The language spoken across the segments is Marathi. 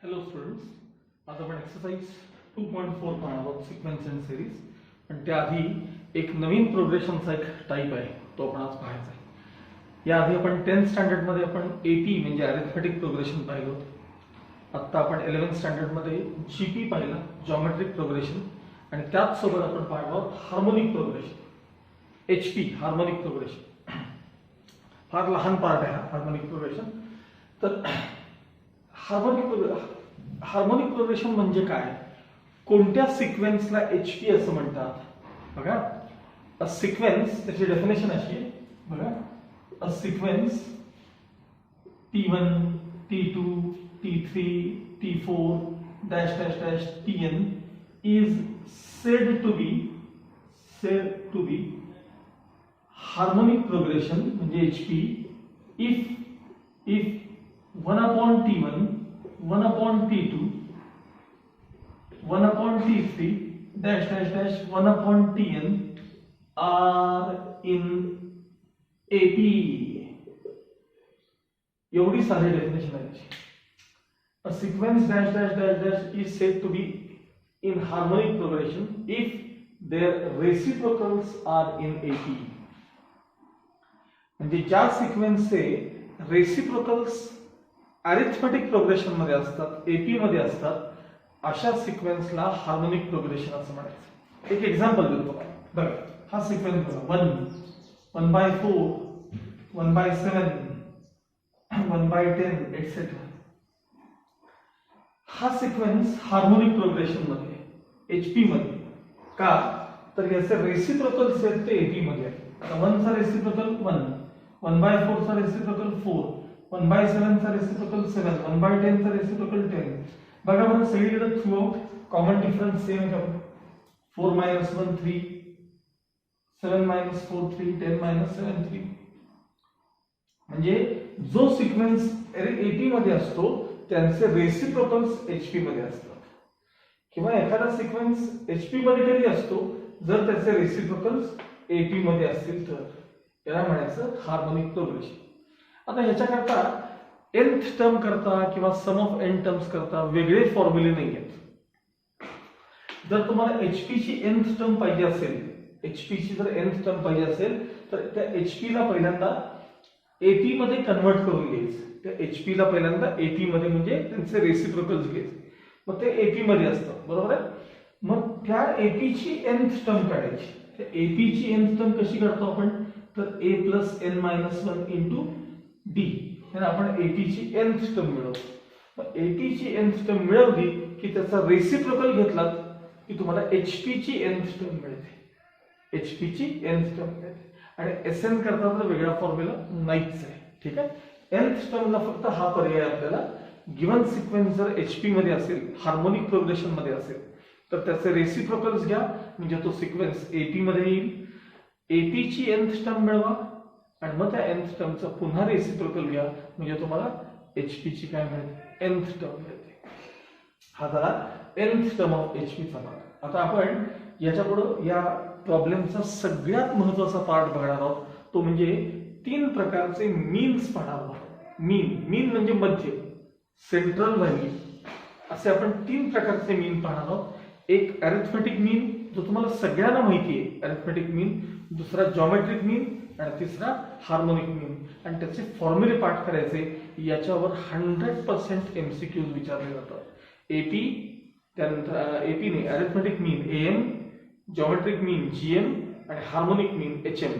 हॅलो स्टुडंट्स, आज आपण एक्सरसाइज 2.4 पाहणार आहोत सिक्वेन्स अँड सिरीज. पण त्याआधी एक नवीन प्रोग्रेशनचा एक टाईप आहे, तो आपण आज पाहायचा आहे. याआधी आपण 10th स्टँडर्डमध्ये आपण AP म्हणजे अरिथमेटिक प्रोग्रेशन पाहिलं होतं. आत्ता आपण 11th स्टँडर्डमध्ये GP पाहिलं, जॉमेट्रिक प्रोग्रेशन, आणि त्याच सोबत आपण पाहणार आहोत harmonic progression, HP harmonic progression. फार लहान पार्ट आहे हा हार्मोनिक प्रोग्रेशन. तर हार्मोनिक प्रोग्रेशन म्हणजे काय, कोणत्या सिक्वेन्सला HP असं म्हणतात बघा. अ सिक्वेन्स, त्याची डेफिनेशन अशी आहे बघा. अ sequence T1 T2 T3 T4 dash dash dash Tn is said to be harmonic progression म्हणजे HP if 1 upon T1 1 upon T2 1 upon T3 dash dash dash 1 upon Tn are in AP. एवढी साधी डेफिनेशन आहे. A sequence dash dash dash dash is said to be in harmonic progression if their reciprocals are in AP. म्हणजे ज्या सिक्वेन्सचे रेसिप्रोकल्स अरिथमेटिक प्रोग्रेशन मध्ये असतात, AP मध्ये असतात, अशा सिक्वेन्सला हार्मोनिक प्रोग्रेशन असं म्हणायचं. एक एक्झाम्पल देतो बघा. हा सिक्वेन्स बघा, 1/4 1/7 1/10 एक्सेट्रा. हा सिक्वेन्स हार्मोनिक प्रोग्रेशन मध्ये HP मध्ये का, तर याचे रेसिप्रोकल्स आहेत ते AP मध्ये आहेत. आता 1 चा रेसिप्रोकल 1, 1/4 चा रेसिप्रोकल 4, 1/7 चा रेसिप्रोकल 7, 1/10 चा रेसिप्रोकल 10. बघा बरं, सगळीकडे through out common difference same आहे का? 4 - 1 3, 7 - 4 3, 10 - 7 3. म्हणजे जो सिक्वेन्स AP मध्ये असतो त्यांचे रेसिप्रोकल्स HP मध्ये असतात, किंवा एखादा सिक्वेन्स HP मध्ये तरी असतो जर त्याचे रेसिप्रोकल्स AP मध्ये असतील तर. याला म्हणायचं हार्मोनिक प्रोग्रेशन. आता ह्याच्याकरता nth टर्म करता किंवा सम ऑफ n टर्म्स करता वेगळे फॉर्म्युले नाही आहेत. जर तुम्हाला HP ची nth टर्म पाहिजे असेल, HP ची जर nth टर्म पाहिजे असेल तर त्या HP ला पहिल्यांदा AP मध्ये कन्वर्ट करून घ्यायचं. त्या HP ला पहिल्यांदा AP मध्ये म्हणजे त्यांचे रेसिप्रोकल्स घ्यायचे, मग ते AP मध्ये असतं, बरोबर आहे. मग त्या AP ची nth टर्म काढायची. त्या AP ची nth टर्म कशी काढतो आपण, तर A + n - 1 × D हे आपण AP ची nth टर्म मिळवतो. मग AP ची nth टर्म मिळवली की त्याचा रेसिप्रोकल घेतलात की तुम्हाला HP ची nth टर्म मिळते. HP ची nth टर्म मिळते. आणि SN करता तर वेगळा फॉर्म्युला नाहीच आहे, ठीक आहे. nth टर्मला फक्त हा पर्याय आपल्याला, गिवन सिक्वेन्स जर HP मध्ये असेल, हार्मोनिक प्रोग्रेशन मध्ये असेल, तर त्याचे रेसिप्रोकल्स घ्या म्हणजे तो सिक्वेन्स AP मध्ये येईल. AP ची nth टर्म मिळवा आणि मग त्या nth टर्मचा पुन्हा रेसिप्रोकल घ्या म्हणजे तुम्हाला HP ची काय मिळते, nth टर्म मिळते. हा झाला nth टर्म ऑफ HP चा भाग. आता आपण याच्यापुढे या प्रॉब्लेमचा सगळ्यात महत्त्वाचा पार्ट बघणार आहोत, तो म्हणजे 3 प्रकारचे मीन्स पाहणार आहोत. मीन म्हणजे मध्य, सेंट्रल व्हॅल्यू, असे आपण 3 प्रकारचे मीन पाहणार आहोत. एक अरिथमेटिक मीन जो तुम्हाला सगळ्यांना माहिती आहे, अरिथमेटिक मीन. दुसरा जॉमेट्रिक मीन आणि तिसरा हार्मोनिक मीन. आणि त्याचे फॉर्म्युले पाठ करायचे. याच्यावर 100% MCQs विचारले जातात. AP, त्यानंतर AP नाही, arithmetic mean AM, geometric mean GM आणि हार्मोनिक मीन HM.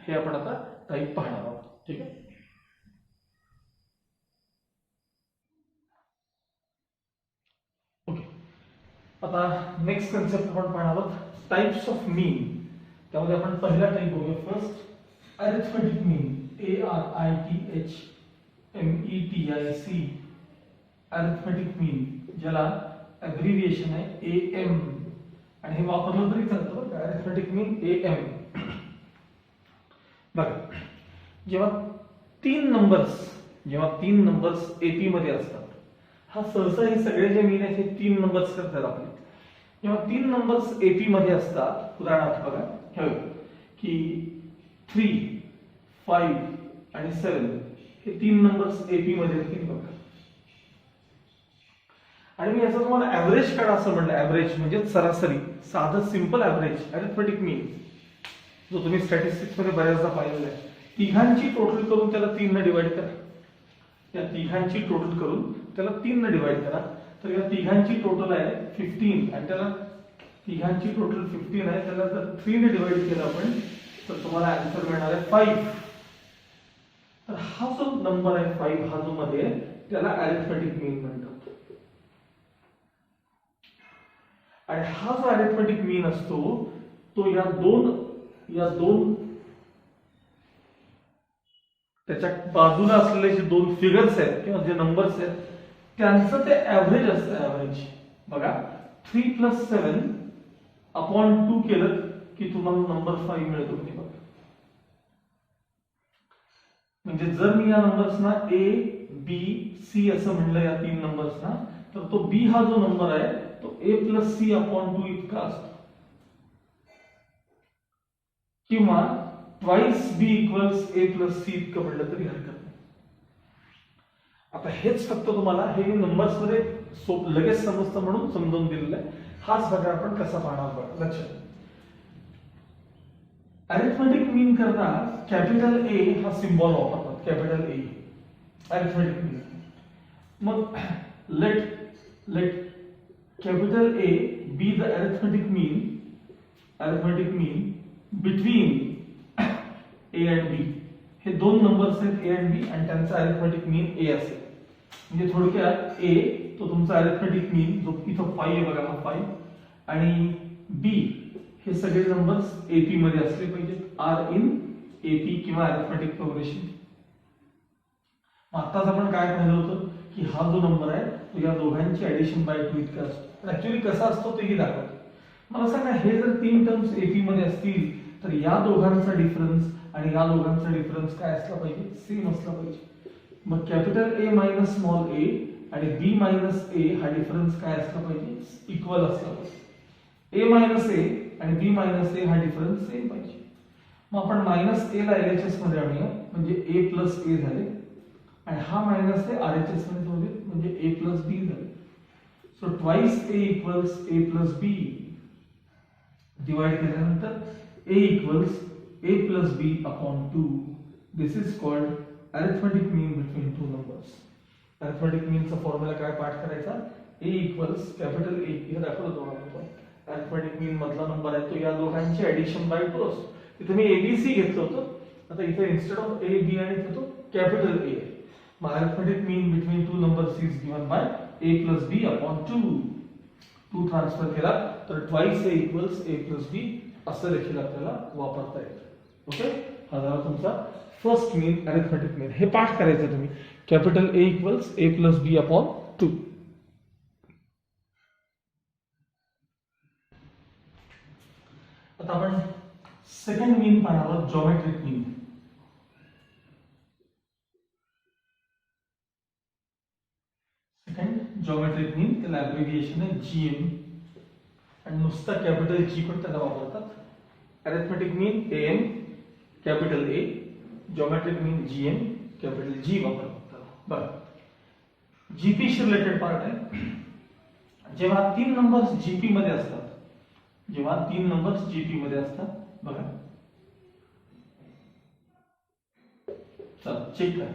हे आपण आता टाईप पाहणार आहोत, ठीक आहे. ओके, आता नेक्स्ट कन्सेप्ट आपण पाहणार आहोत, टाइप्स ऑफ मीन. त्यामध्ये आपण पहिला टाइप बघूया. फर्स्ट अरिथमेटिक मीन, ARITHMETIC, अरिथमेटिक मीन, ज्याला अब्रिव्हिएशन आहे AM, आणि हे वापरलं तरी चालतं बरं का, अरिथमेटिक मीन AM. बघा, जेव्हा तीन नंबर्स AP मध्ये असतात, हा सहसा हे सगळे जे मीन आहेत हे 3 नंबर्स करतात आपले. जेव्हा 3 नंबर्स AP मध्ये असतात, उदाहरणार्थ बघा की 3, 5 आणि 7 हे 3 नंबर्स AP मध्ये आहेत. बघा, आणि मी याचं तुम्हाला ऍव्हरेज काढा असं म्हणलं. ऍव्हरेज म्हणजे सरासरी, साधं सिंपल ऍव्हरेज, अरिथमेटिक मीन, जो तुम्ही स्टॅटिस्टिक्स मध्ये बऱ्याचदा पाहिलेला आहे. तिघांची टोटल करून त्याला 3 ने डिवाइड करा. या तिघांची टोटल करून त्याला 3 ने डिवाइड करा. तर या तिघांची टोटल आहे 15 आणि त्याला तिघांची टोटल 15 आहे, त्याला जर 3 ने डिवाइड केलं आपण तर तुम्हाला आन्सर मिळणार आहे 5. तर हा जो नंबर आहे 5, हा जो मध्ये त्याला अरिथमेटिक मीन म्हणतात. आणि हा जो अरिथमेटिक मीन असतो तो या दोन त्याच्या बाजूला असलेले जे दोन फिगर्स आहेत किंवा जे नंबर्स आहेत त्यांचं ते ऍव्हरेज असतं. ऍव्हरेज बघा, 3 + 7 अपॉन 2 केलं की तुम्हाला नंबर 5 मिळतो. बघा, म्हणजे जर मी या नंबर्सना ए बी सी असं म्हणलं, या 3 नंबर्सना, तर तो बी हा जो नंबर आहे तो a + c अपॉन 2 इतका असतो. किंवा twice b equals a + c इतकं म्हणलं तरी हरकत नाही. आता हेच फक्त तुम्हाला हे नंबर्स मध्ये लगेच समजतं म्हणून समजून दिलेलं आहे. हाच बघा आपण कसा पाहणार बघा. लक्षात, अरिथमेटिक मीन करता कॅपिटल ए हा सिम्बॉल वापरतात. कॅपिटल ए अरिथमेटिक मीन. मग late capital A be the arithmetic mean between A and B. हे दोन नंबर्स आहेत A and B आणि त्यांचा अरिथमेटिक मीन A असेल. म्हणजे थोडक्यात A तो तुमचा अरिथमेटिक मीन जो इथं 5 आहे बघा, हा 5, आणि B हे सगळे नंबर्स AP मध्ये असले पाहिजेत. आर इन AP किंवा अरिथमेटिक प्रोग्रेशन. आताच आपण काय पाहिलं होतं की हा जो नंबर आहे तो या दोघांची ऍडिशन बाय 2 इतका असतो. ऍक्च्युअली कसा असतो तेही दाखवतो. मला सांगा, हे जर 3 टर्म्स एपी मध्ये असतील तर या दोघांचा डिफरन्स आणि या दोघांचा डिफरन्स काय असला पाहिजे? सेम असला पाहिजे. मग कॅपिटल ए मायनस स्मॉल ए आणि बी मायनस ए हा डिफरन्स काय असला पाहिजे? इक्वल असला पाहिजे. ए मायनस ए आणि बी मायनस ए हा डिफरन्स सेम पाहिजे. मग आपण मायनस ए ला एलएचएस मध्ये आणूया, म्हणजे ए प्लस ए झाले, आणि हा मायनस ए आरएचएस मध्ये ठेवले म्हणजे ए प्लस बी झाले. So twice A equals A plus B. Divide केल्यानंतर A equals A plus B upon 2. This is called arithmetic mean between two numbers. Arithmetic मीनचा फॉर्म्युला काय पाठ करायचा? ए इक्वल्स कॅपिटल ए, हे दाखवलं तुम्हाला आपण. अरिथमेटिक मीन मधला नंबर आहे तो या दोघांची ऍडिशन बाय 2 असतो. तिथे मी एबीसी घेतलं होतं, आता इथे इन्स्टेड ऑफ ए बी आणि तो कॅपिटल ए. मग arithmetic mean between two numbers is given by a plus b upon 2. 2 transfer केला तर twice a equals a plus b असं देखील आपल्याला वापरता येतं. ओके, हा झाला तुमचा फर्स्ट मीन, अरिथमेटिक मीन. हे पाठ करायचं तुम्ही, capital a equals a plus b upon 2. आता आपण सेकंड मीन पाहणार आहोत, जॉमेट्रिक मीन. जॉमेट्रिक मीन त्याला ॲब्रिव्हिएशन आहे जीएम, आणि नुसता कॅपिटल जी पण त्याला वापरतात. Arithmetic mean AM capital A, geometric mean GM capital G वापरतात. बघा, जीपी शी रिलेटेड पार्ट आहे. जेव्हा 3 नंबर्स जीपी मध्ये असतात, जेव्हा 3 नंबर्स जीपी मध्ये असतात, बघा चला चेक करा,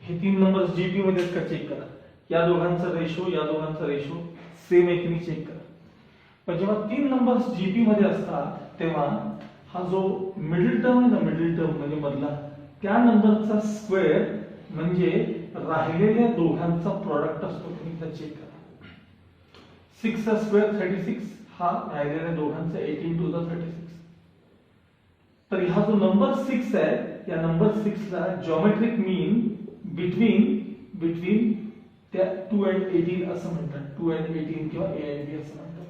हे 3 नंबर्स जीपी मध्ये आहेत का चेक करा. या दोघांचा रेशो, या दोघांचा रेशो सेम आहे की नाही चेक करा. पण जेव्हा 3 नंबर्स जीपी मध्ये असतात तेव्हा हा जो मिडल टर्म आहे ना, मिडल टर्म म्हणजे मधला, त्या नंबरचा स्क्वेअर म्हणजे राहिलेल्या दोघांचा प्रोडक्ट असतो. तुम्ही चेक करा. 6 चा स्क्वेअर 36, हा राहिलेल्या दोघांचा 18 टू द 36. तर हा जो नंबर 6 आहे, या नंबर 6 ला जॉमेट्रिक मीन बिटवीन त्या 2 and 18 असं म्हणतात. 2 and 18 किंवा a and b असं म्हणतात.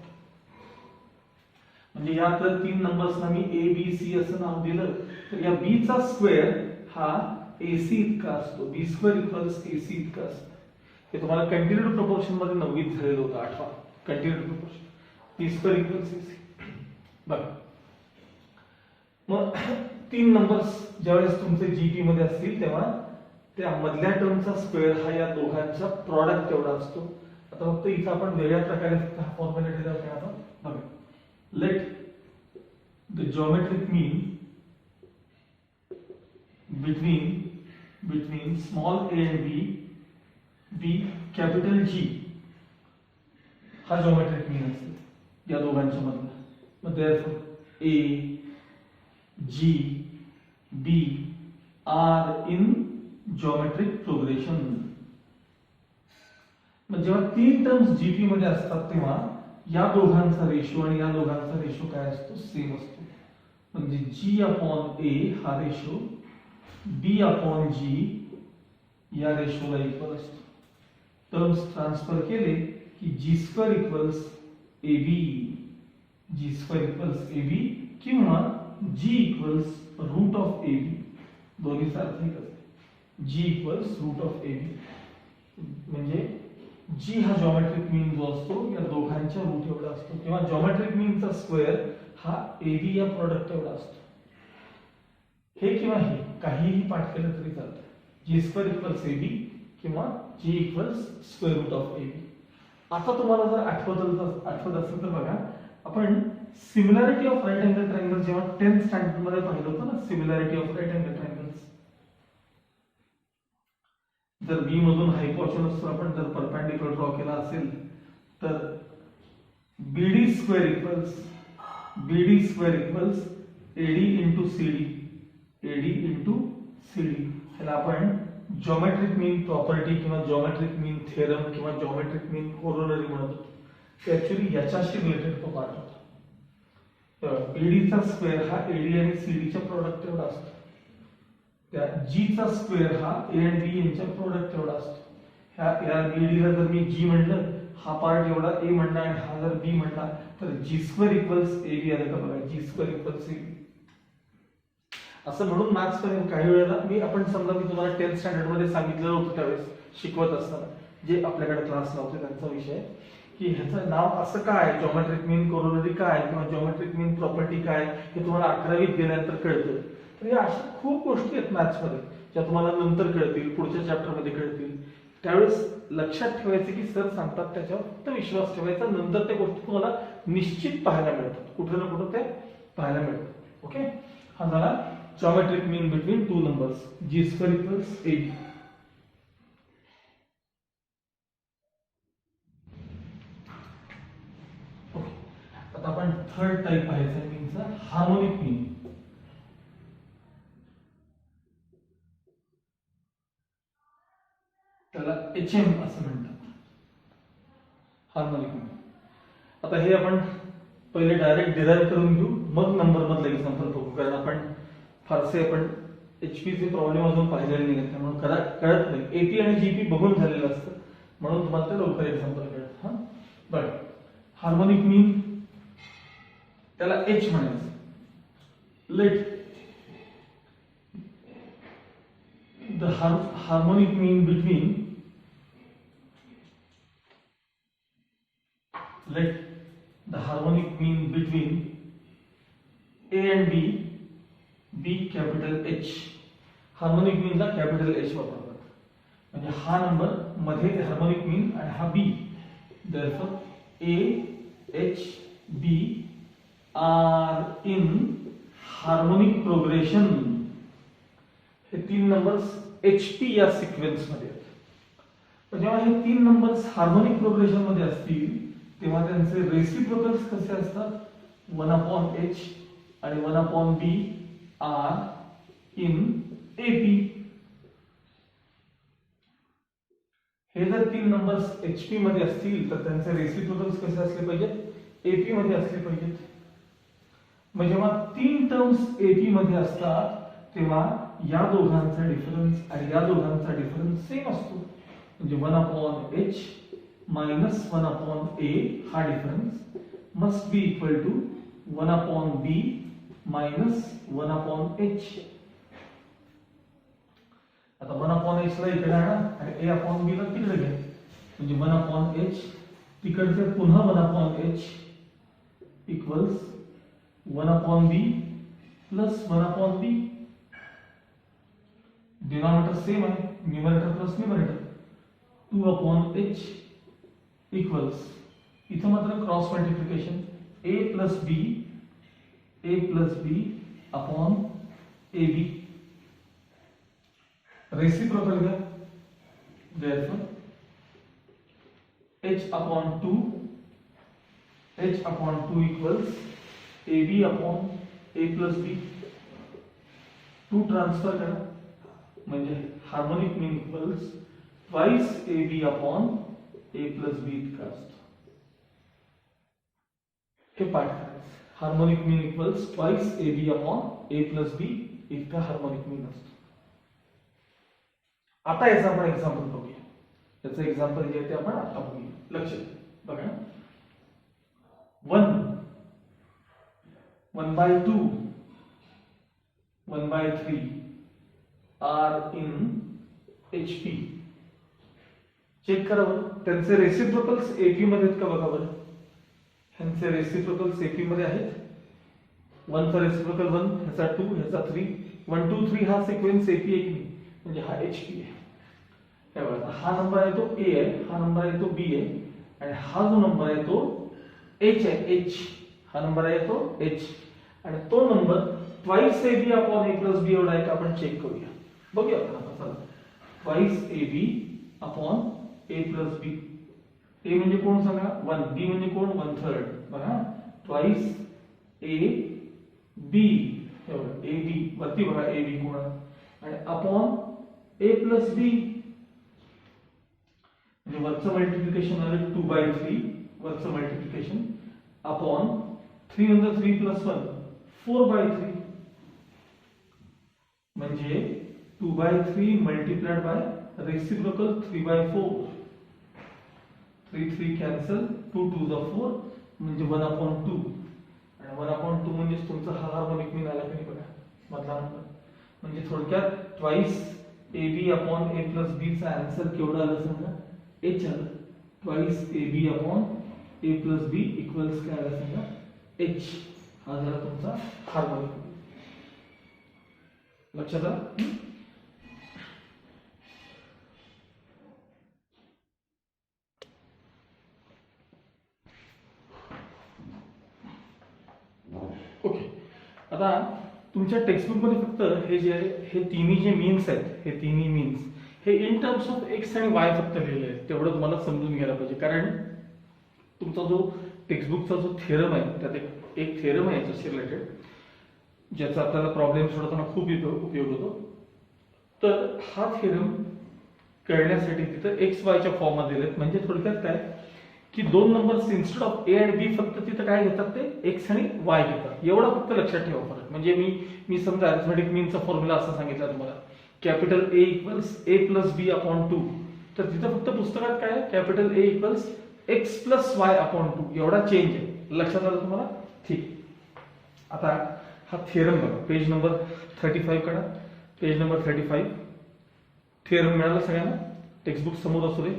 म्हणजे या तर 3 नंबर्सना मी a b c असं नाव दिलं तर या b चा स्क्वेअर हा ac इतका असतो. b स्क्वेअर इक्वल्स ac इतका असतं. हे तुम्हाला कंटिन्यूड प्रोपोर्शन मध्ये 9वीत झालेलं होतं, आठवा continued proportion. b square equals ac. बघा, मग 3 नंबर्स ज्यावेळेस तुमचे जीपी मध्ये असतील तेव्हा त्या मधल्या टर्मचा स्क्वेअर हा या दोघांचा प्रॉडक्ट एवढा असतो. आता फक्त इथं आपण वेगळ्या प्रकारे फक्त हा फॉर्म्युला दिला आहे आता बघा. Let the geometric mean between small a and b capital G हा जिओमेट्रिक मीन असेल या दोघांच्या मधला. मग therefore a g b are in geometric progression. मग जेव्हा तीन टर्म्स जीपी मध्ये असतात तेव्हा या दोघांचा रेशो आणि या दोघांचा रेशो काय असतो, सेम असतो. म्हणजे जी अपॉन ए हा रेशो बी अपॉन जी या रेशोला इक्वल असतो. टर्म्स ट्रान्सफर केले की G square equals A B, G square equals A B किंवा G equals root of A B, दोन्ही सारखे असते. G equals root of A B म्हणजे जी हा जिओमेट्रिक मीन जो असतो या दोघांच्या रूट एवढा असतो किंवा जिओमेट्रिक मीनचा स्क्वेअर हा ए बी या प्रोडक्ट एवढा असतो. हे किंवा हे काहीही पाठ केलं तरी चालतं. जी स्क्वेअर इक्वल्स ए बी किंवा G equals square root of A B. आता तुम्हाला जर आठवत असेल तर बघा, आपण similarity of right angle triangle जेव्हा 10th स्टँडर्ड मध्ये पाहिलं होतं ना, similarity of right angle triangles. जर बी मधून हायपोटेन्यूज आपण जर परपेंडिक्युलर ड्रॉ केला असेल तर BD square equals AD into CD, AD into CD. ह्याला आपण जिओमेट्रिक मीन प्रॉपर्टी किंवा जिओमेट्रिक मीन थेरम किंवा जिओमेट्रिक मीन कोरोलरी म्हणतो. ऍक्च्युअली याच्याशी रिलेटेड तो पार्ट होता. एडीचा स्क्वेअर हा एडी आणि सीडीच्या प्रोडक्ट एवढा असतो. त्या जी चा स्क्वेअर हा ए आणि बी यांच्या प्रोडक्ट एवढा असतो. या बीडीला जर मी जी म्हणलं, हा पार्ट एवढा ए म्हणला आणि हा जर बी म्हणला तर जी स्क्वेअर इक्वल्स ए बी आलं का बघा, जी स्क्वेअर इक्वल्स ए बी. असं म्हणून मॅथ्स मध्ये काही वेळेला आपण समजा मी तुम्हाला 10th स्टँडर्ड मध्ये सांगितलेलं होतं त्यावेळेस शिकवत असताना, जे आपल्याकडे क्लास लावते त्यांचा विषय, की ह्याचं नाव असं काय, जिओमेट्रिक मीन कोरोलरी काय किंवा जिओमेट्रिक मीन प्रॉपर्टी काय, हे तुम्हाला 11वीत गेल्यानंतर कळतं. तर या अशा खूप गोष्टी आहेत मॅथ्स मध्ये ज्या तुम्हाला नंतर कळतील, पुढच्या चॅप्टर मध्ये कळतील. त्यावेळेस लक्षात ठेवायचे की सर सांगतात त्याच्यावर फक्त विश्वास ठेवायचा, नंतर त्या गोष्टी तुम्हाला निश्चित पाहायला मिळतात, कुठे ना कुठे ते पाहायला मिळतात. ओके, हा झाला geometric mean between two numbers, G square equals A B. आता आपण थर्ड टाइप पाहायचा मीनचा, हार्मोनिक मीन. त्याला HM असं म्हणतात, हार्मोनिक मीन. आता हे आपण पहिले डायरेक्ट डिराइव्ह करून घेऊ, मग नंबर मधले एक्झाम्पल बघू, कारण आपण फारसे HP चे प्रॉब्लेम अजून पाहिलेले नाही, त्यामुळे कळत नाही. AP आणि GP बघून झालेलं असतं, म्हणून तुम्हाला ते लवकर एक्झाम्पल कळत. हा बरं, हार्मोनिक मीन त्याला H म्हणायचं. Let the harmonic mean between, let the harmonic mean between A and B capital H. Harmonic mean ला कॅपिटल H वापरतात, म्हणजे हा नंबर मध्ये हार्मोनिक मीन आणि हा B. therefore A H B are in harmonic progression. हे तीन नंबर्स HP या सिक्वेन्स मध्ये आहेत. जेव्हा हे तीन नंबर्स हार्मोनिक प्रोग्रेशन मध्ये असतील तेव्हा त्यांचे रेसिप्रोकल्स कसे असतात, 1/H आणि 1/B आर इन AP. हे जर तीन नंबर्स HP मध्ये असतील तर त्यांचे रेसिप्रोकल्स कसे असले पाहिजेत, AP मध्ये असले पाहिजेत. मग जेव्हा तीन टर्म्स AP मध्ये असतात तेव्हा या दोघांचा डिफरन्स आणि या दोघांचा डिफरन्स सेम असतो, म्हणजे 1/H मायनस 1/A हा difference must be equal to 1/B minus 1/H. आता 1/H ला इकडे आणा आणि A/B ला तिकडे घ्या, म्हणजे 1/H तिकडचे पुन्हा 1/H equals 1/B plus 1/B. Denominator same आहे, numerator plus numerator, 2/H equals, इथं मात्र cross multiplication, A plus B upon A B, reciprocal घ्या, therefore h upon 2 equals ab upon a plus b, 2 transfer करा म्हणजे harmonic mean equals twice ab upon a plus b इतका असतो. हे पाठ करायचं, harmonic mean equals twice ab upon a plus b इतका हार्मोनिक मीन असतो. आता याचा आपण एक्झाम्पल बघूया, त्याचं एक्झाम्पल जे आहे ते आपण आता बघूया. लक्ष द्या, बघा 1/2 1/3 आर इन HP. चेक करा बरं, त्यांचे रेसिप्रोकल्स AP मध्ये आहेत का बघा बरं. ह्यांचे रेसिप्रोकल्स AP मध्ये आहेत. 1 चा रेसिप्रोकल 1, ह्याचा 2, ह्याचा 3, 1 2 3 हा सिक्वेन्स AP आहे की नाही, म्हणजे हा HP आहे. हे बघा, हा नंबर आहे तो A आहे, हा नंबर आहे तो B आहे, आणि हा जो नंबर आहे तो H आहे. H हा नंबर आहे तो H, आणि तो number twice AB upon A plus B एवढा आहे का आपण चेक करूया. बघूया आपण आता, चला. Twice AB upon A plus B. A म्हणजे कोण सांगा, 1, B म्हणजे कोण, 1/3. बघा, ट्वाइस A B, हे बघा AB वरती बघा AB कोण आहे, आणि अपॉन A प्लस B म्हणजे वरचं मल्टिप्लिकेशन आलं 2/3, वरचं मल्टिप्लिकेशन अपॉन 3 on 3 plus 1 4/3, म्हणजे 2/3 मल्टिप्लाइड बाय रेसिप्रोकल 3/4, 3 3 कॅन्सल, 2 2 जा 4 म्हणजे 1/2, आणि 1/2 म्हणजे तुमचा हा हार्मोनिक मीन आला की नाही बघा मधला नंबर. म्हणजे थोडक्यात twice AB upon A plus B चा आन्सर केवढा आला सांगा, H आला. Twice AB upon A plus B equals काय आला सांगा, H. हा झाला तुमचा हार्मोनिक मीन. लक्षात आलं. ओके, आता तुमच्या टेक्स्टबुक मध्ये फक्त हे जे आहे, हे तिन्ही जे मीन्स आहेत, हे तिन्ही मीन्स हे इन टर्म्स ऑफ एक्स आणि वाय फक्त लिहिलेले आहेत. तेवढं तुम्हाला समजून घ्यायला पाहिजे, कारण तुमचा जो टेक्स्टबुकचा जो थेरम आहे, त्यात एक थेरम आहे याच्याशी रिलेटेड, ज्याचा आपल्याला प्रॉब्लेम सोडवताना खूप उपयोग होतो. तर हा थेरम कळण्यासाठी तिथं एक्स वायच्या फॉर्ममध्ये दिलेत. म्हणजे थोडक्यात काय की दोन नंबर्स इन्स्टेड ऑफ ए आणि बी फक्त तिथं काय घेतात, ते एक्स आणि वाय घेतात. एवढं फक्त लक्षात ठेवा फरक. म्हणजे मी समजा अरिथमेटिक मीनचा फॉर्म्युला असा सांगितला तुम्हाला, capital A equals A plus B upon 2, तर तिथं फक्त पुस्तकात काय capital A equals X plus Y upon 2 एवढा चेंज आहे. लक्षात आलं तुम्हाला, ठीक. आता हा थेरम बघा, पेज नंबर 35 कडा, पेज नंबर 35. थेरम मिळाला सगळ्यांना, टेक्स्टबुक समोर असू दे.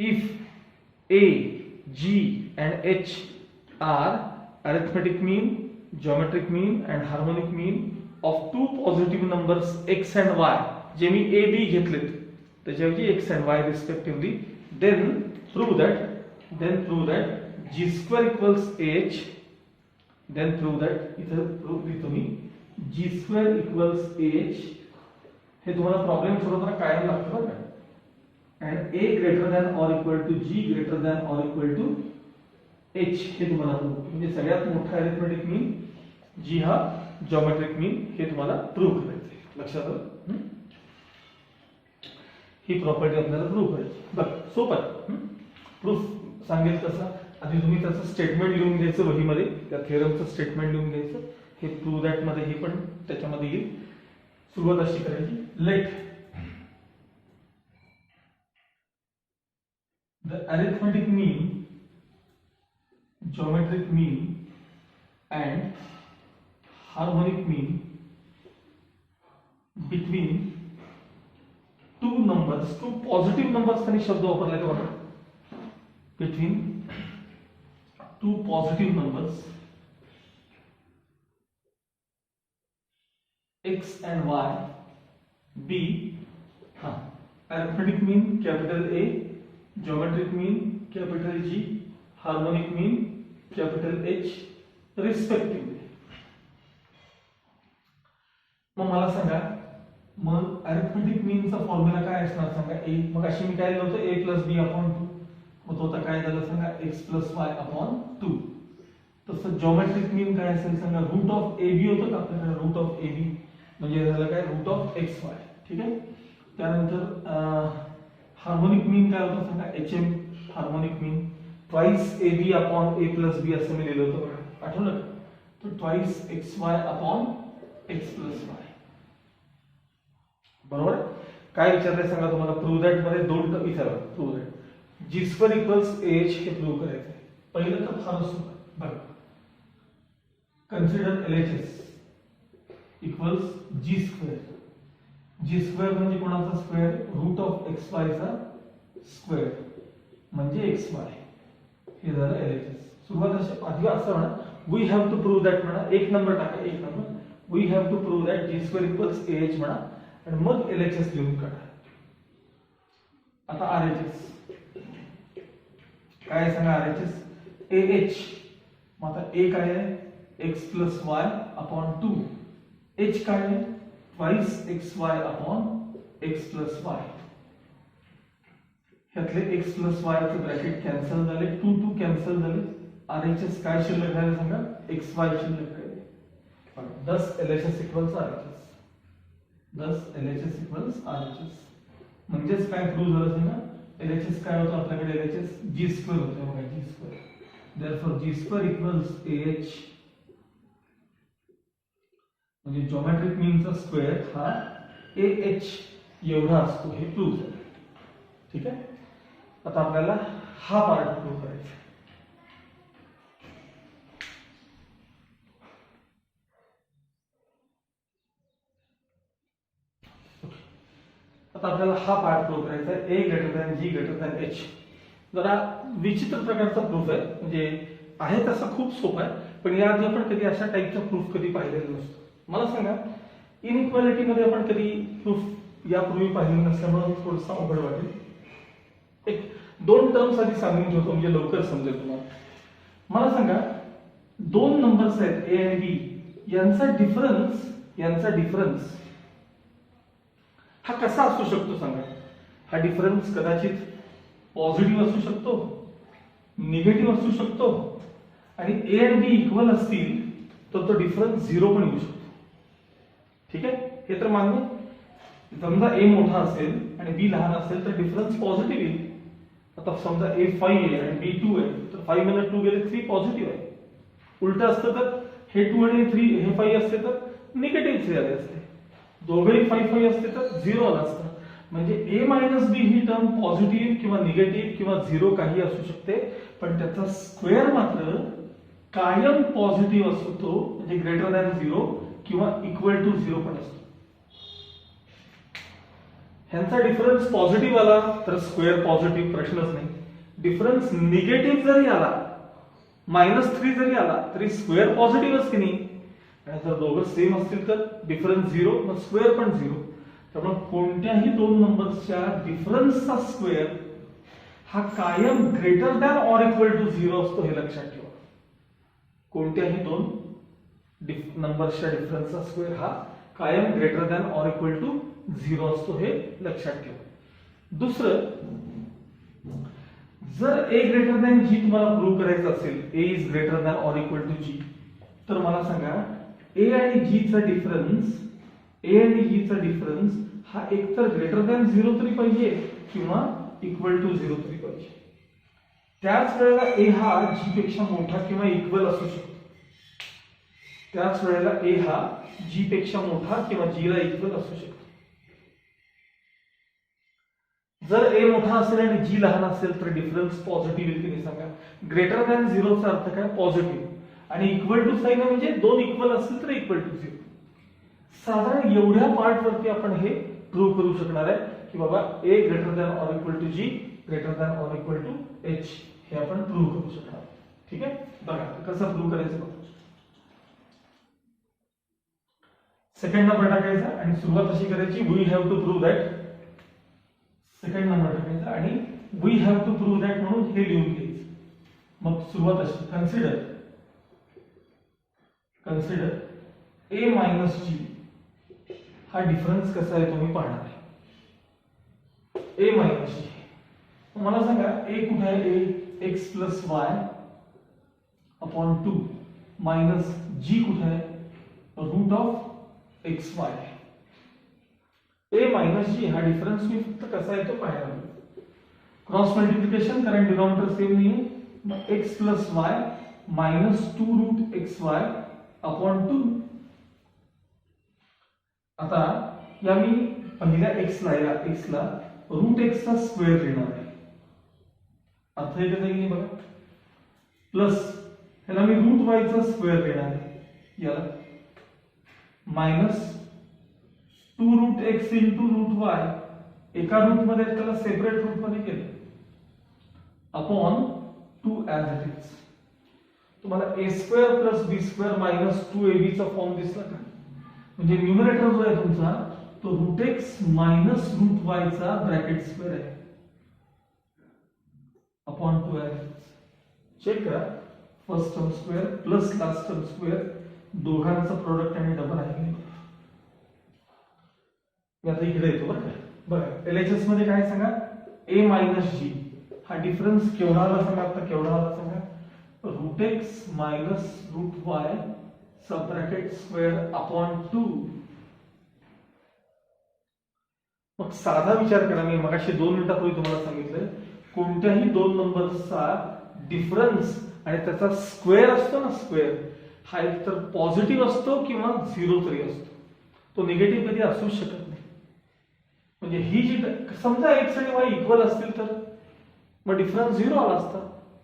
If A, G and H are arithmetic mean, geometric mean and harmonic mean of two positive numbers x and y, जे मी A, B घेतलेत त्याच्याऐवजी x and y respectively, then prove that G square equals H, then prove that इथं प्रूफ लिहितो मी, G square equals H. हे तुम्हाला प्रॉब्लेम सोडवताना कायम लागतं बरं का. And A greater than or equal to G greater than or equal to H हे तुम्हाला प्रूव्ह, म्हणजे सगळ्यात मोठा अरिथमेटिक मीन G हा जॉमेट्रिक मीन हे तुम्हाला प्रूव्ह करायचं आहे. लक्षात आलं. ही प्रॉपर्टी आपल्याला प्रूव्ह करायची. बघ सोपं आहे. प्रूफ सांगेल तसा आधी तुम्ही त्याचं स्टेटमेंट लिहून घ्यायचं वहीमध्ये, त्या थेरमचं स्टेटमेंट लिहून घ्यायचं. हे प्रूव्ह दॅट मध्ये हे पण त्याच्यामध्ये येईल. सुरुवात अशी करायची, late the arithmetic mean, geometric mean and harmonic mean between two numbers, two positive numbers आणि शब्द वापरला का बघा, between two positive numbers x and y. B arithmetic mean capital A, geometric mean capital G, harmonic mean capital H respectively. मग मला सांगा, मग अरिथमेटिक मीनचा फॉर्म्युला काय असणार सांगा. ए मग अशी मी काय लिहिलं होतं, a प्लस बी अपॉन 2. मग तो आता काय झालं सांगा, x प्लस वाय अपॉन 2. तसं जॉमेट्रिक मीन काय असेल सांगा, रूट ऑफ ए बी होतं का आपल्याकडे, रूट ऑफ ए बी म्हणजे झालं काय, रूट ऑफ एक्स वाय. ठीक आहे. त्यानंतर हार्मोनिक मीन काय होतं सांगा, HM harmonic mean twice A B upon A plus B असं मी लिहिलं होतं बघा, आठवलं का. तो twice X Y upon X plus Y. बरोबर. काय विचारलंय सांगा तुम्हाला, प्रूव्ह दॅट मध्ये दोन विचारलं. Prove that G square equals H हे प्रूव्ह करायचं. पहिलं तर फारच सोपं बघा. Consider LHS equals G square. G square म्हणजे कोणाचा square, root of X Y चा स्क्वेअर म्हणजे एक्स वाय. हे झालं एलएचएस. सुरुवात अशी आधी असं म्हणा, we have to prove that म्हणा, एक नंबर टाका, एक number. We have to prove that G square equals H म्हणा आणि मग एलएचएस लिहून काढा. आता आरएचएस काय सांगा, आरएचएस एएच. मग आता ए काय आहे, X plus Y upon 2. H काय आहे, twice X Y upon X plus Y. ह्यातले एक्स प्लस वाय चे ब्रॅकेट कॅन्सल झाले, 2 2 कॅन्सल झाले. आरएचएस काय शिल्लक राहिले सांगा, एक्स वाय शिल्लक राहिले. 10 LHS equals RHS. 10 LHS equals RHS. म्हणजेच काय प्रूव्ह झालं सांगा, एलएचएस काय होतं आपल्याकडे, एलएचएस जी स्क्वेअर होतं बघा, जी स्क्वेअर. देयरफॉर जी स्क्वेअर इक्वल्स एएच म्हणजे जॉमेट्रिक मीनचा स्क्वेअर हा एएच एवढा असतो, हे प्रूव्ह झालं. ठीक आहे. आता आपल्याला हा पार्ट प्रूव्ह करायचा. आता आपल्याला हा पार्ट प्रूव्ह करायचा आहे, ए ग्रेटर दॅन जी ग्रेटर दॅन एच. जरा विचित्र प्रकारचा प्रूफ आहे, म्हणजे आहे तसा खूप सोपा आहे, पण याआधी आपण कधी अशा टाईपचा प्रूफ कधी पाहिलेला नसतो. मला सांगा, इनइक्वालिटी मध्ये आपण कधी प्रूफ यापूर्वी पाहिलेलं नसल्यामुळे थोडंसं अवघड वाटेल. एक दोन टर्म्स आधी सांगून ठेवतो म्हणजे लवकर समजेल तुम्हाला. मला सांगा, दोन नंबर्स आहेत ए आणि बी, यांचा डिफरन्स हा कसा असू शकतो सांगा. हा डिफरन्स कदाचित पॉझिटिव्ह असू शकतो, निगेटिव्ह असू शकतो, आणि ए आणि बी इक्वल असतील तर तो डिफरन्स 0 पण येऊ शकतो. ठीक आहे, हे तर मान्य. समजा ए मोठा असेल आणि बी लहान असेल तर डिफरन्स पॉझिटिव्ह येईल. आता समजा ए 5 आहे आणि बी 2 आहे, तर 5 मध्ये 2 गेले 3 पॉझिटिव्ह आहे. उलट असतं तर हे 2 आणि 3 हे 5 असते तर निगेटिव्ह 3 आले असते. दोघेही 5 5 असते तर 0 आला असता. म्हणजे ए मायनस बी ही टर्म पॉझिटिव्ह किंवा निगेटिव्ह किंवा 0 काही असू शकते, पण त्याचा स्क्वेअर मात्र कायम पॉझिटिव्ह असतो, म्हणजे ग्रेटर दॅन 0 किंवा इक्वल टू 0 पण असतो. ह्यांचा डिफरन्स पॉझिटिव्ह आला तर स्क्वेअर पॉझिटिव्ह, प्रश्नच नाही. डिफरन्स निगेटिव्ह जरी आला, -3 जरी आला तरी स्क्वेअर पॉझिटिव्हच की नाही. आणि जर दोघं सेम असतील तर डिफरन्स 0, मग स्क्वेअर पण 0. त्यामुळे कोणत्याही दोन नंबर्सच्या डिफरन्सचा स्क्वेअर हा कायम greater than or equal to 0 असतो, हे लक्षात ठेवा. कोणत्याही दोन नंबर्सच्या डिफरन्सचा स्क्वेअर हा कायम greater than or equal to 0 असतो, हे लक्षात ठेवा. दुसरं, जर ए ग्रेटर दॅन जी तुम्हाला प्रूव्ह करायचं असेल, A is greater than or equal to G, तर मला सांगा ए आणि जी चा डिफरन्स, हा एकतर ग्रेटर दॅन 0 तरी पाहिजे किंवा इक्वल टू 0 तरी पाहिजे. त्याच वेळेला ए हा जी पेक्षा मोठा किंवा इक्वल असू शकतो. त्याच वेळेला ए हा जी पेक्षा मोठा किंवा जी ला इक्वल असू शकतो. जर ए मोठा असेल आणि जी लहान असेल तर डिफरन्स पॉझिटिव्ह येईल की नाही सांगा. ग्रेटर दॅन 0 चा अर्थ काय, पॉझिटिव्ह, आणि इक्वल टू साइन म्हणजे दोन इक्वल असतील तर इक्वल टू 0. साधारण एवढ्या पार्ट वरती आपण हे प्रूव्ह करू शकणार आहे की बाबा A greater than or equal to G greater than or equal to H, हे आपण प्रूव्ह करू शकणार. ठीक आहे, बघा कसं प्रूव्ह करायचं बघा. सेकंड नंबर टाकायचा आणि सुरुवात अशी करायची, we have to prove that. Second number टाकायचा आणि we have to prove that म्हणून हे लिहून घ्यायचं. मग सुरुवात अशी, कन्सिडर ए मायनस जी हा डिफरन्स कसा आहे तुम्ही पाहणार आहे. ए मायनस जी, मला सांगा ए कुठे आहे. A X plus Y upon 2 minus G कुठे आहे. Root of X Y. A minus G हा डिफरन्स मी फक्त कसा आहे तो पाहायला. क्रॉस मल्टिप्लिकेशन कारण डिनॉमिनेटर सेम नाही आहे. मग X plus Y minus 2 root X Y upon 2. आता या मी पहिल्या एक्स ला रूट एक्स चा स्क्वेअर लिहिणार आहे. अर्थ येत आहे की बघा. प्लस ह्याला मी रूट वाय चा स्क्वेअर लिहिणार आहे. याला minus 2 root X into root Y, एका रूट मध्ये त्याला सेपरेट रूट मध्ये केलं, अपॉन 2 ऍज इट इज. तुम्हाला ए स्क्वेअर प्लस बी स्क्वेअर मायनस 2ab चा फॉर्म दिसला का. म्हणजे न्यूमरेटर जो आहे तुमचा तो root X minus root Y चा ब्रॅकेट स्क्वेअर आहे upon 2 as it is. Check करा. First term square plus last term square, दोघांचा प्रोडक्ट आणि डबल आहे. मी आता इकडे येतो बरं का. बघा एलएचएस मध्ये काय सांगा. ए मायनस जी हा डिफरन्स केवढा आला सांगा. आता केवढा आला सांगा. Root X minus root Y sub bracket square upon 2. मग साधा विचार करा. मी मगाशी 2 मिनिटापूर्वी तुम्हाला सांगितलं कोणत्याही दोन नंबर्सचा डिफरन्स आणि त्याचा स्क्वेअर असतो ना, स्क्वेअर हा एक तर पॉझिटिव्ह असतो किंवा 0 तरी असतो. तो निगेटिव्ह कधी असूच शकत नाही. म्हणजे ही जी समजा एक्स आणि वाय इक्वल असतील तर मग डिफरन्स 0 आला असता,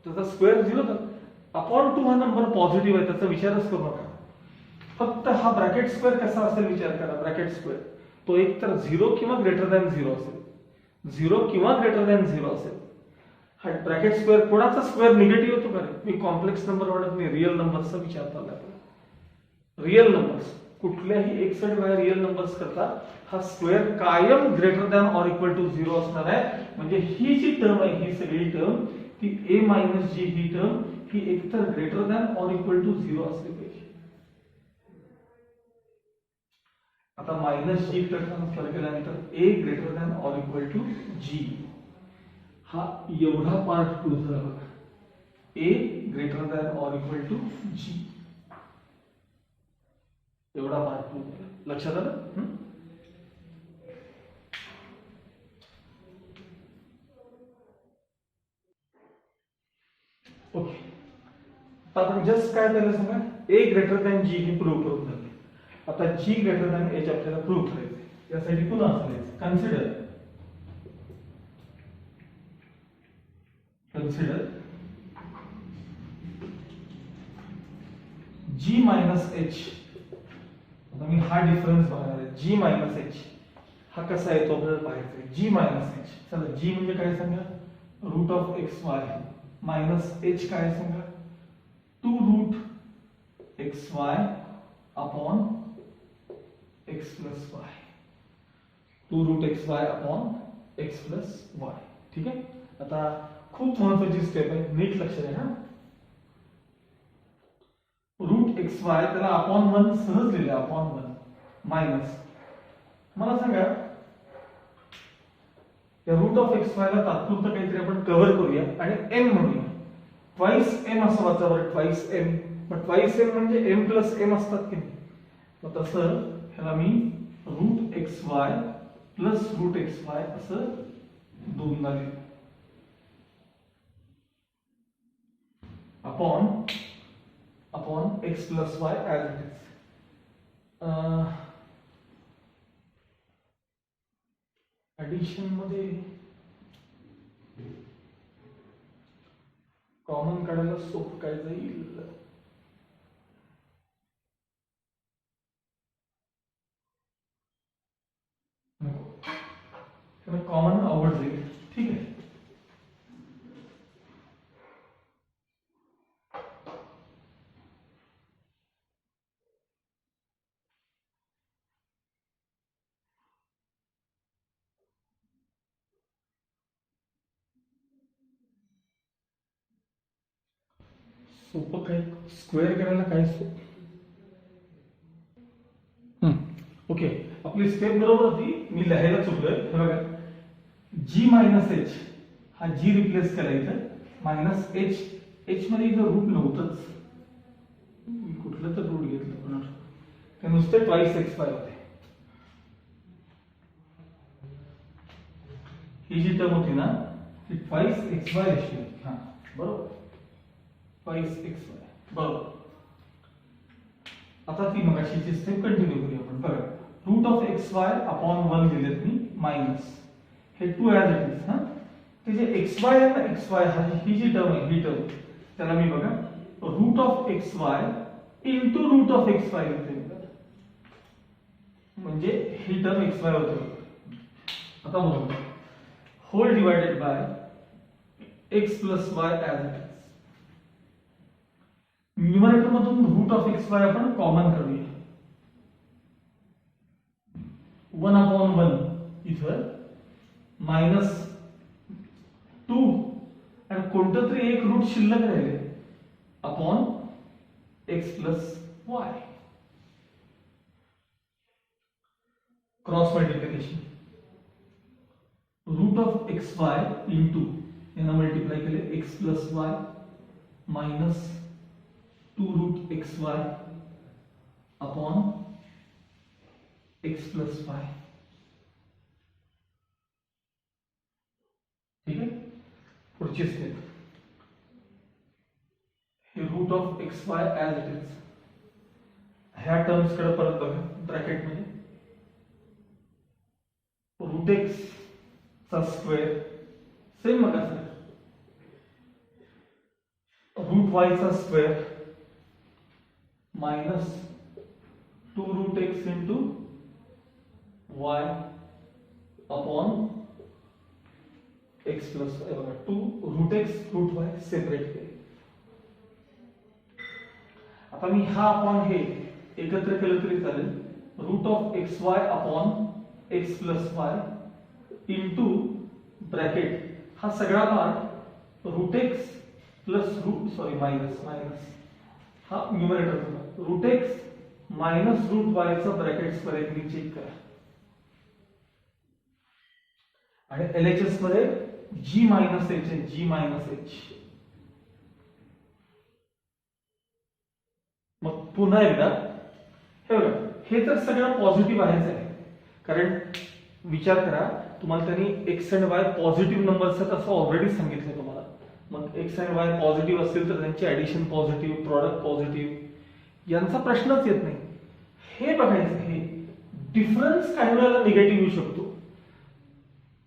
त्याचा स्क्वेअर 0 तर अपॉन 2 हा नंबर पॉझिटिव्ह आहे त्याचा विचारच करू नका. फक्त हा ब्रॅकेट स्क्वेअर कसा असेल विचार करा. ब्रॅकेट स्क्वेअर तो एक तर 0 किंवा ग्रेटर दॅन 0 असेल. 0 किंवा ग्रेटर दॅन 0 असेल. हा ब्रॅकेट स्क्वेअर कोणाचा स्क्वेअर निगेटिव्ह होतो का रे. मी कॉम्प्लेक्स नंबर म्हणत नाही, रिअल नंबर्सचा विचार चालला आपला. रिअल नंबर्स कुठल्याही एक्स आणि वाय रिअल नंबर्स करता हा स्क्वेअर कायम greater than or equal to 0 असणार आहे. म्हणजे ही जी टर्म आहे ही सगळी टर्म ती ए मायनस जी ही टर्म ही एकतर greater than or equal to 0 असली पाहिजे. आता मायनस जी कडे ट्रान्सफर केल्यानंतर A greater than or equal to G हा एवढा पार्ट प्रूव्ह झाला बघा. A greater than or equal to G एवढा पार्ट प्रूव्ह झाला. लक्षात आलं. ओके. आपण जस्ट काय केलं सांगा. ए ग्रेटर दॅन जी हे प्रूव्ह करून झाले. आता जी ग्रेटर दॅन एच आपल्याला प्रूव्ह करायचे. यासाठी पुन्हा असायचं कन्सिडर जी मायनस एच. आता मी हा डिफरन्स बघणार आहे. जी मायनस एच हा कसा आहे तो आपल्याला पाहायचा आहे. G minus H. चला जी म्हणजे काय सांगा. Root of X Y minus H काय सांगा. 2 root X Y upon X plus Y. 2 root X Y upon X plus Y. ठीक आहे. आता खूप महत्वाची स्टेप आहे, नीट लक्ष द्या. रूट एक्स वाय त्याला अपॉन 1 सहज लिहिले. अपॉन 1 मायनस मला सांगा या रूट ऑफ एक्स वाय ला तात्पुरतं काहीतरी आपण कव्हर करूया आणि एम म्हणूया. ट्वाइस एम असं वाचा बरं. Twice M. पण ट्वाइस एम म्हणजे एम प्लस एम असतात की नाही. मग तसं ह्याला मी root X Y plus root X Y असं दोनदा लिहिलं. Upon X plus Y as it is. Addition मध्ये कॉमन काढायला सोपं काय जाईल. कॉमन अवॉइड जाईल. ठीक आहे. सोपं काय स्क्वेअर करायला काय ओके आपली स्टेप बरोबर होती मी लिहायला चुकलोय हे बघा जी मायनस एच हा जी रिप्लेस केला इथं मायनस एच एच मध्ये इथं रूट नव्हतंच मी कुठलं तर रूट घेतलं पुन्हा ते नुसते ट्वाइस एक्स वाय होते ही जी टर्म होती ना ती ट्वाइस एक्स वाय अशी होती हा बरोबर ट्वाइस एक्स वाय बरोबर आता ती मगाशीची स्टेप कंटिन्यू करूया आपण बघा root of X Y upon 1 दिलेत मी मायनस हे 2 ॲज इट इज हा ते जे एक्स वाय आहे ना एक्स वाय हा ही जी टर्म आहे ही टर्म त्याला मी बघा root of X Y into root of X Y लिहिते म्हणजे ही टर्म एक्स वाय होते आता बघा whole divided by X plus Y as it is numerator मधून रूट ऑफ एक्स वाय आपण कॉमन करूया 1 अपॉन 1 इथं मायनस 2 आणि कोणतं तरी एक रूट शिल्लक राहिले upon X plus Y cross multiplication root of X Y into यांना मल्टिप्लाय केले X plus Y minus 2 root X Y upon X plus Y ठीक आहे पुढची स्टेप हे root of X Y as it is ह्या टर्म्स कडे परत बघा ब्रॅकेट मध्ये रूट एक्स चा स्क्वेअर सेम मग असं रूट वाय चा square minus 2 root X into Y upon X plus Y बघा 2 root X root Y separate केले आता मी हा अपॉन हे एकत्र केलं तरी चालेल root of X Y upon X plus Y into bracket हा सगळा part root X plus root sorry minus minus हा numerator root X minus root Y चा ब्रॅकेट्स पर्यंत चेक करा आणि एलएचएस मध्ये जी मायनस एच आहे जी मायनस एच मग पुन्हा एकदा हे बघा हे तर सगळं पॉझिटिव्ह आहेच आहे कारण विचार करा तुम्हाला त्यांनी x and Y positive numbers आहेत असं ऑलरेडी सांगितलं तुम्हाला मग एक्स अँड वाय पॉझिटिव्ह असतील तर त्यांची ऍडिशन पॉझिटिव्ह प्रॉडक्ट पॉझिटिव्ह यांचा प्रश्नच येत नाही हे बघायचं हे डिफरन्स काही वेळेला निगेटिव्ह येऊ शकतो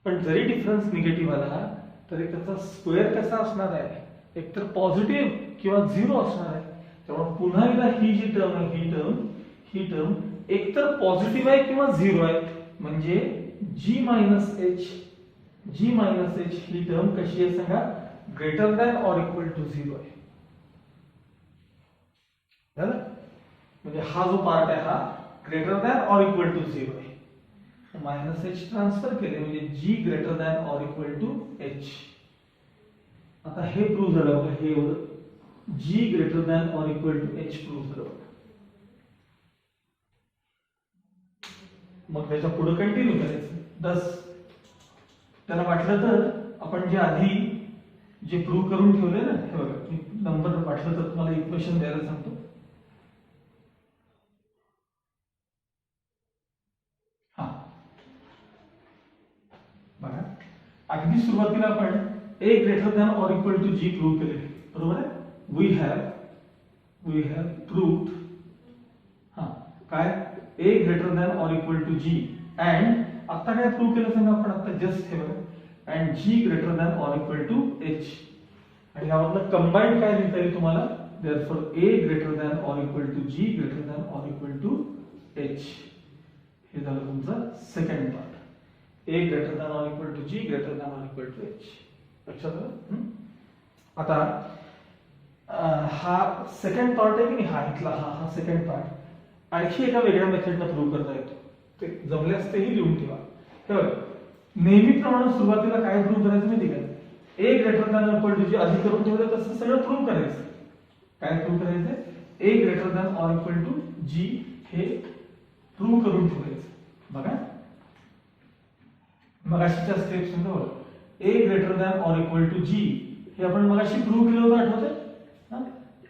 पण जरी डिफरन्स निगेटिव्ह आला तरी त्याचा स्क्वेअर कसा असणार आहे एकतर पॉझिटिव्ह किंवा झिरो असणार आहे त्यामुळे पुन्हा एकदा ही जी टर्म आहे ही टर्म एकतर पॉझिटिव्ह आहे किंवा झिरो आहे म्हणजे जी मायनस एच ही टर्म कशी आहे सांगा greater than or equal to zero आहे झालं म्हणजे हा जो पार्ट आहे हा greater than or equal to zero आहे मायनस एच ट्रान्सफर केले म्हणजे g greater than or equal to h आता हे प्रूव्ह झालं बघा हे एवढं g greater than or equal to h prove झालं बघा मग त्याच्या पुढे कंटिन्यू करायचं 10 त्याला वाटलं तर आपण जे आधी जे प्रूव्ह करून ठेवले ना हे बघा मी नंबर वाटलं तर तुम्हाला इक्वेशन द्यायला सांगतो हा बघा अगदी सुरुवातीला आपण a greater than or equal to G prove केले बरोबर आहे वी हॅव प्रूव्ड हा काय a greater than or equal to G and आता काय प्रूव्ह केलं सांगा आपण आता जस्ट हे बघा and g greater than or equal to h आणि यावरनं कंबाईंड काय लिहिता येईल तुम्हाला therefore a greater than or equal to g greater than or equal to h हे झालं तुमचं second part a greater than or equal to g greater than or equal to h लक्षात आलं आता हा सेकंड पार्ट आहे की नाही हा इथला हा सेकंड पार्ट आणखी एका वेगळ्या मेथडनं प्रूव्ह करता येतो ते जमल्यास तेही लिहून ठेवा हे बघा नेहमीप्रमाणे सुरुवातीला काय प्रूव्ह करायचं माहिती का a greater than equal to G आधी करून ठेवलं तसं सगळं प्रूव्ह करायचं काय प्रूव्ह करायचं? A greater than or equal to G हे प्रूव्ह करून ठेवायचं. बघा मगाशीच्या स्टेप्स मध्ये बघा, A greater than or equal to G हे आपण मगाशी प्रूव्ह केलं होतं, आठवतंय?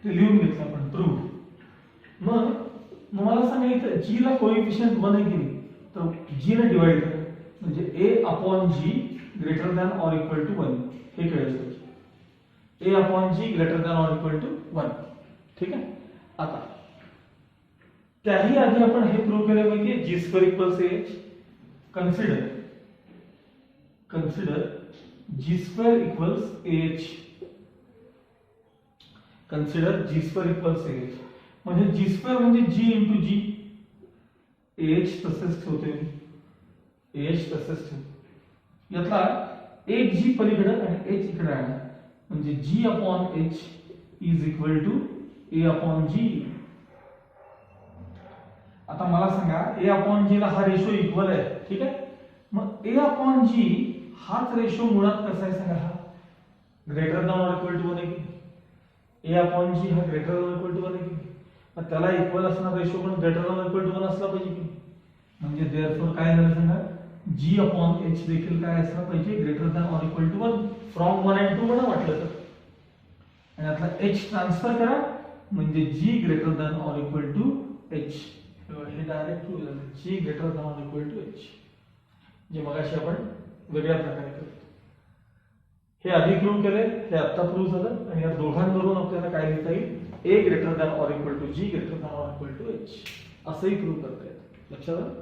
ते लिहून घेतलं आपण प्रूव्ह. मग मला सांगा इथं जी ला कोएफिशियंट 1 आहे की नाही, तर जी ने डिवाइड करा म्हणजे a upon G greater than or equal to 1 हे कळलं पाहिजे. a upon G greater than or equal to 1. ठीक आहे. आता त्याही आधी आपण हे प्रूव्ह केलं पाहिजे जी स्क्वेअर इक्वल्स h. कन्सिडर जी स्क्वेअर इक्वल्स h. कन्सिडर जी स्क्वेअर इक्वल्स h म्हणजे जी स्क्वेअर म्हणजे जी इंटू जी. h तसेच ठेवते मी, h तसेच ठेवतो. यातला एक जी पलीकडे आणि h इकडे आहे म्हणजे g upon h is equal to a upon g. आता मला सांगा a अपॉन g ला हा रेशो इक्वल आहे. ठीक आहे. मग a अपॉन g हाच रेशो मुळात कसा आहे सांगा? हा greater than or equal to 1 आहे की a अपॉन g हा ग्रेटर दॅन इक्वल टू 1 आहे की मग त्याला इक्वल असणार रेशो पण ग्रेटर दॅन इक्वल टू 1 असला पाहिजे की. म्हणजे देअरफॉर काय झालं सांगा? g अपॉन h देखील काय असला पाहिजे? Greater than or equal to 1 from 1 and 2 म्हणा वाटलं तर. आणि आता h ट्रान्सफर करा म्हणजे g greater than or equal to h. हे डायरेक्ट प्रूव्ह झालं g greater than or equal to h, जे मगाशी आपण वेगळ्या प्रकारे करतो. हे आधी प्रूव्ह केले, हे आता प्रूव्ह झालं आणि या दोघांवरून आपल्याला काय लिहिता येईल? a greater than or equal to g greater than or equal to h असंही प्रूव्ह करता येतं. लक्षात आलं?